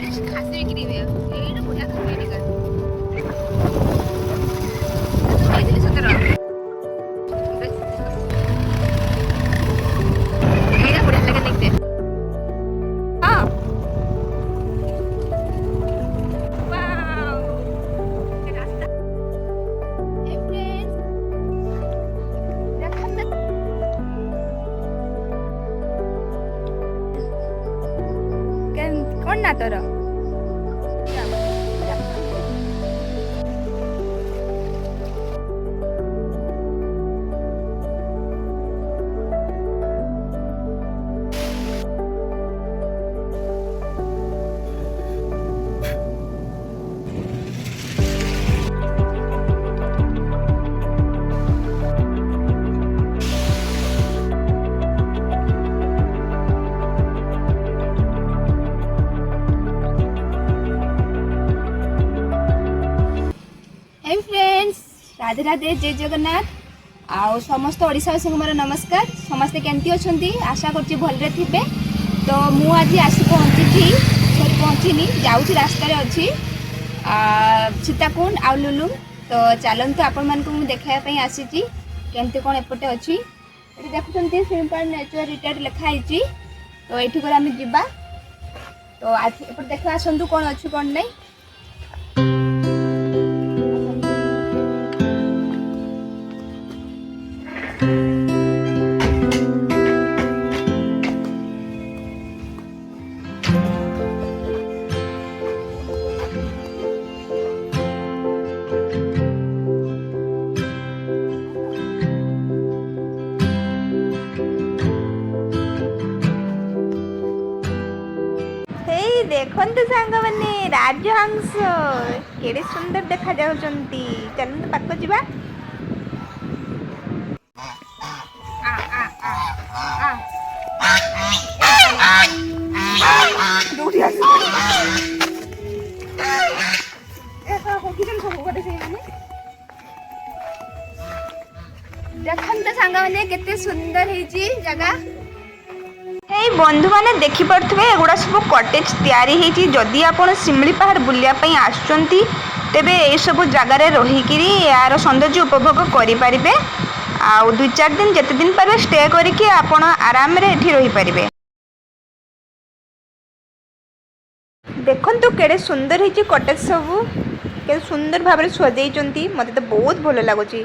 खासी बिक्री हुए एइटा बढ़िया खासी टिका सतर एइटा बढ़िया लगे देखते हाँ वाओ रास्ता ए फ्रेंड्स देखत कौन ना तोर राधे राधे जय जगन्नाथ आउ समस्त ओडिशावासी मोर नमस्कार समस्ते केमती अच्छी आशा करछि भलरे थिबे तो मु आज आसी पहुँचीनी जाऊँगी रास्तार अच्छी सीताकुंड आउ लुलुम तो चलतु आपण मानक मुझे देखापी आसी केमती कौन एपटे अच्छी ये देखुं सिंपल नेचर रिटायर्ड लिखाई तो ये आम जा तो एपटे देख आसतु कौन अच्छी कौन नहीं देखते सांग मैंने राजहंस केड़े सुंदर देखा जाउचंती चलते पाक जीवा देखते सांग मैंने केते सुंदर है जगह हे बंधु मैंने देखी पारे एगुड़ा सब कटेज तैयारी होती जदि आप शिमिली पहाड़ बुलायापी आसुँच तेबे ये सब जगार रहीकि यार सौंदर्य उपभोग करें आ 2-4 दिन जिते दिन पारे स्टे करके आपण आराम रे एठी रही पारिबे। देखंतु केड़े सुंदर होती कटेज सब के सुंदर भाव सजाई मत तो बहुत भल लगुच।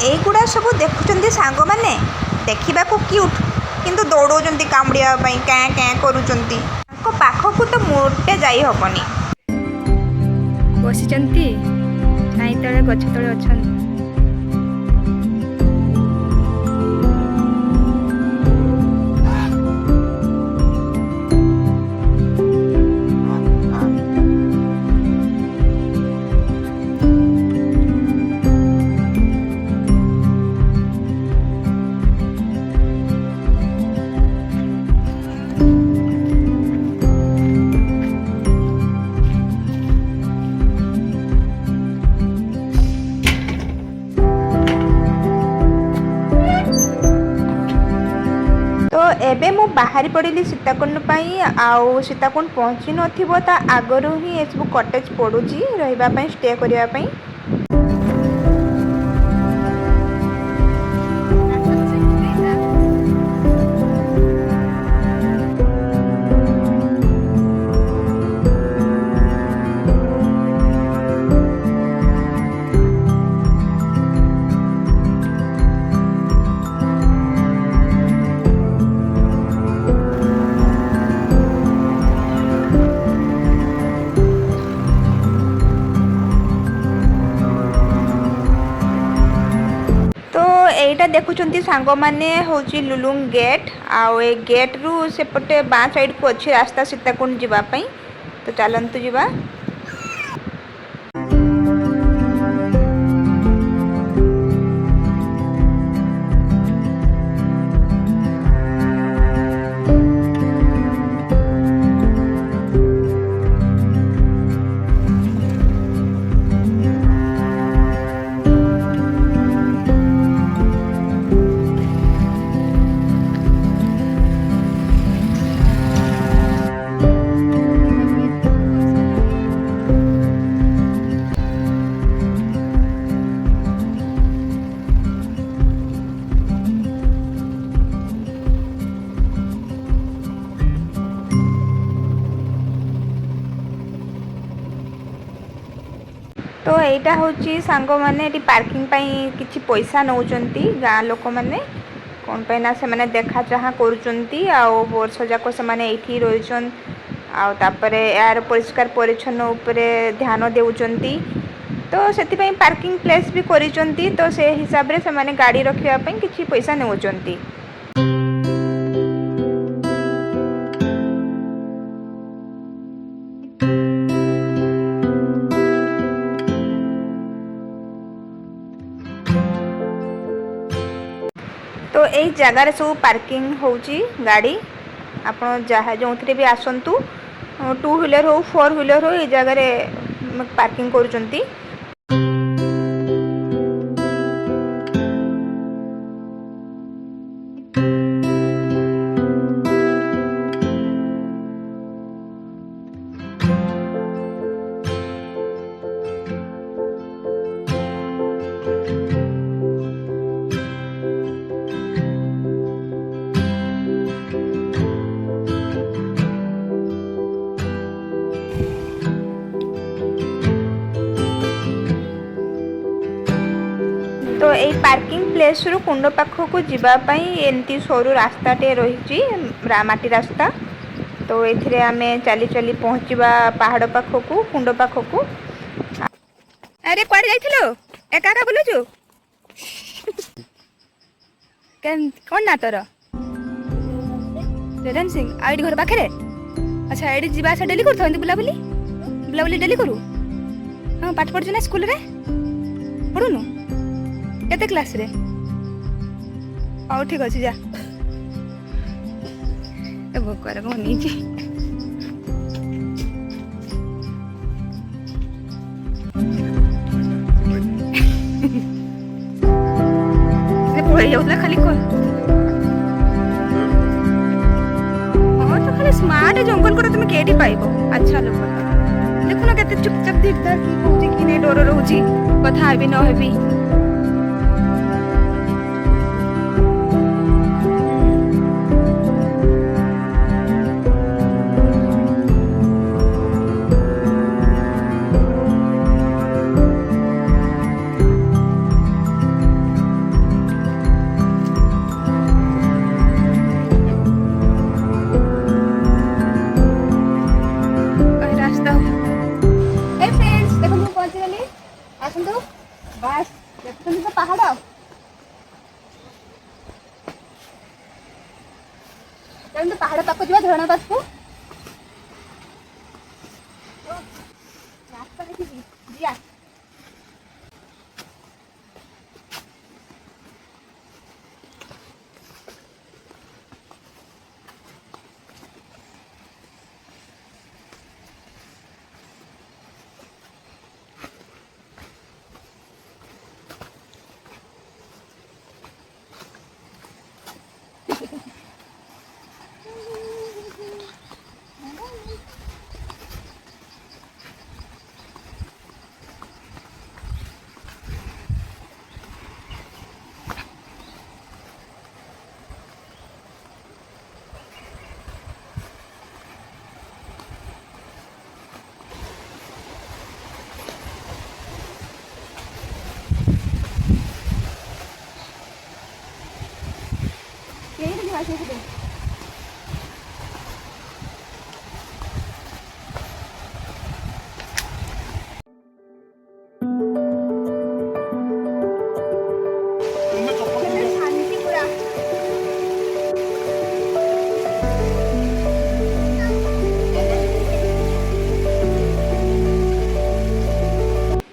एगुड़ा सब देखुं सांग मैंने देखा क्यूट किंतु दौड़ौं कामुड़िया क्या क्या करुँच पाखक तो मोटे जाई हबनी बसी छाई तले गछ तले अच्छा एबे मु बाहरी पड़ी सीताकुंड आउ सीताकुंड पहुँची नथिबो ता आगरू ही ये सब कटेज पड़ुची रहिबा स्टे करने। एटा देखुंत सांग मैंने हूँ लुलुंग गेट आउ ए गेट रु सेपटे बाँ साइड को अच्छी रास्ता सीताकुंड जीवाई तो चलतु जीवा। तो यहाँ हूँ सांग मैंने पार्किंग किसी पैसा नौकरी गाँ लोक मैंने कौन पैना से मैंने देखा चाह कर वर्ष जाक से रही यार परिष्कार परिच्छन्न उपरे ध्यान देउचंती तो से पार्किंग प्लेस भी करिचंती तो से हिसाब रे से माने गाड़ी रखिया किसी पैसा नौचंती। तो यही जगार सब पार्किंग होची गाड़ी आपण जहाँ जो भी आसतु 2 व्हीलर हो 4 व्हीलर हो ये जगार पार्किंग करुचंती। तो यही पार्किंग प्लेस रु कुंड पाखक जावाई एमती सरू रास्ताटे रही माटी रास्ता तो ये आम चली चली पहुँचवा पहाड़ पाखक कुंड पाखक। अरे कौन जाइलो एका एका बुलुचु कौन ना तोर रेरन सिंह आई घर पाखे अच्छा ये जीवा आसा डेली कर बुलाबुली बुलाबुली डेली करू हाँ पाठ पढ़ु ना स्कूल रे पढ़ुनु केते क्लास रे आओ ठीक अच्छे जा भोकर कौन नहीं खाली हाँ तो खाली स्मार्ट जंगल को तुम केटी पाइब अच्छा लोक देखुन के चुपचाप धीर धार कि नहीं डर रोची कथा हेबी न हेबी बस देखते तो पहाड़ तो पहाड़ पाक जा झरणा पास को रास्ता देखी जिया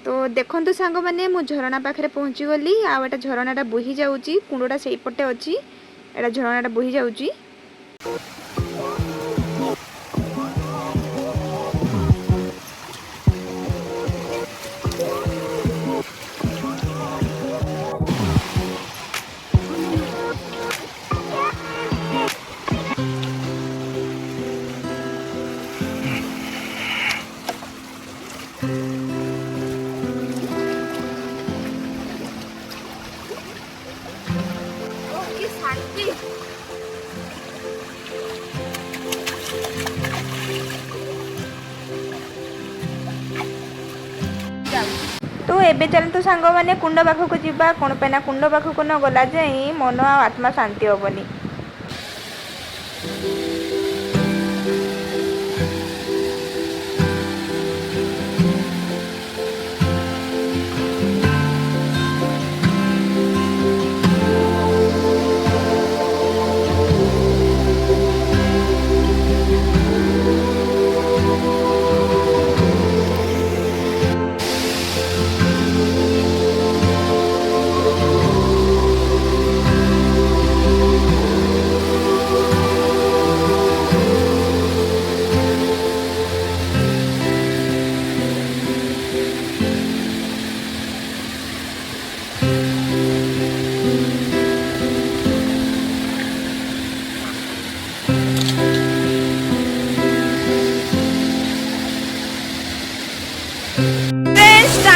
तो देखो सांग मैंने मु झरणा पाखे पहुँची गली आटा झरणाटा बोही जाऊँगी कुंडटा से पटे अच्छी एटा झरणाटा बोही जाऊँगी। एबे चलतु सांग मैंने कुंड पाखक जावा कौन पे कुंड पाखक न गला जाए मन आ आत्मा शांति हेनी।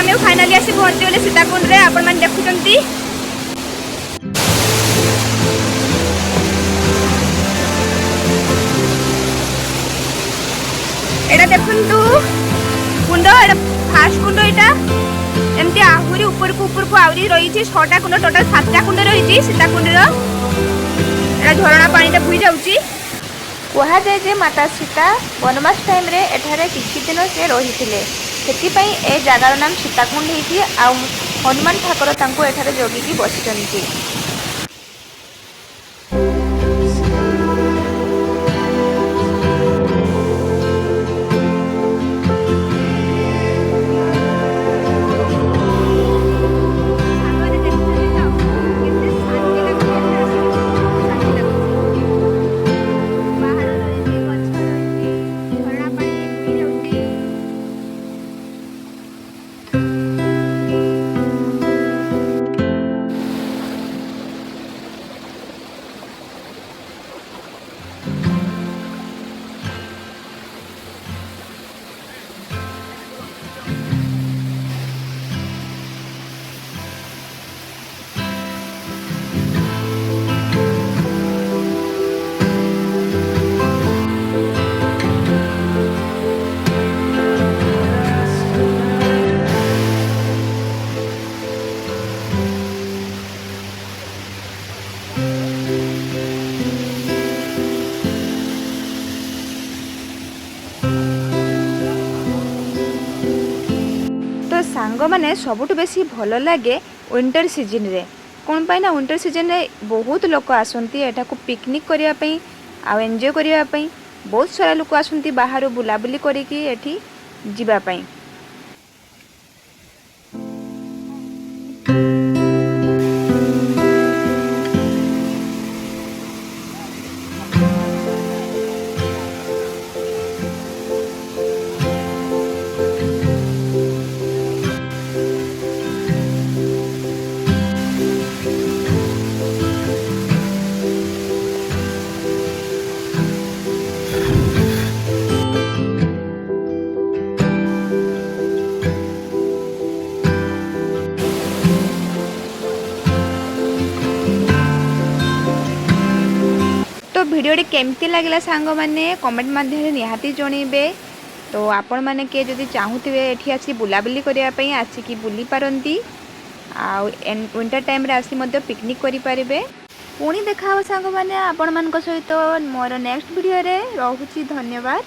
आम फाइनाली आसी पहुंची गले सीताकुंड रे आपण मैंने देखुंती एटा देखुंतु कुंड एटा फास्ट कुंड एटा एमती आहुरी ऊपर को आहुरी रही 6टा कुंड टोटल 7टा कुंड रही सीताकुंड रो एटा झरणा पानी टा भुई जाउची। कहा जाए जे माता सीता वनवास टाइम रे एठारे किछि दिन से रही थिले सेतिपई ए जगार नाम सीताकुंड होती आ हनुमान ठाकुर तांको एठारे जगिकी बसिचंती। सांग मैंने सबुठ बेसी भल लगे विंटर सीजन रे कौन पाई ना विंटर सीजन रे बहुत लोक आसती एटा को पिकनिक करने आ एंजॉय करने बहुत सारा लोक आसती बाहर बुलाबुली करके एठी जीवापाई। तो भिडियोटी केमती लगला सांग मैंने कमेंट माध्यम निहाती जनइबे। तो आपण मैंने किए जदि चाहूथे एठी आसी बुलाबुली करने आसिकी बुली पारंती आ विंटर टाइम रे आसी मध्य पिकनिक करि पारिबे। पुणी देखा सांग मैंने आपण मान सहित मोर नेक्स्ट वीडियो रे। रहुची धन्यवाद।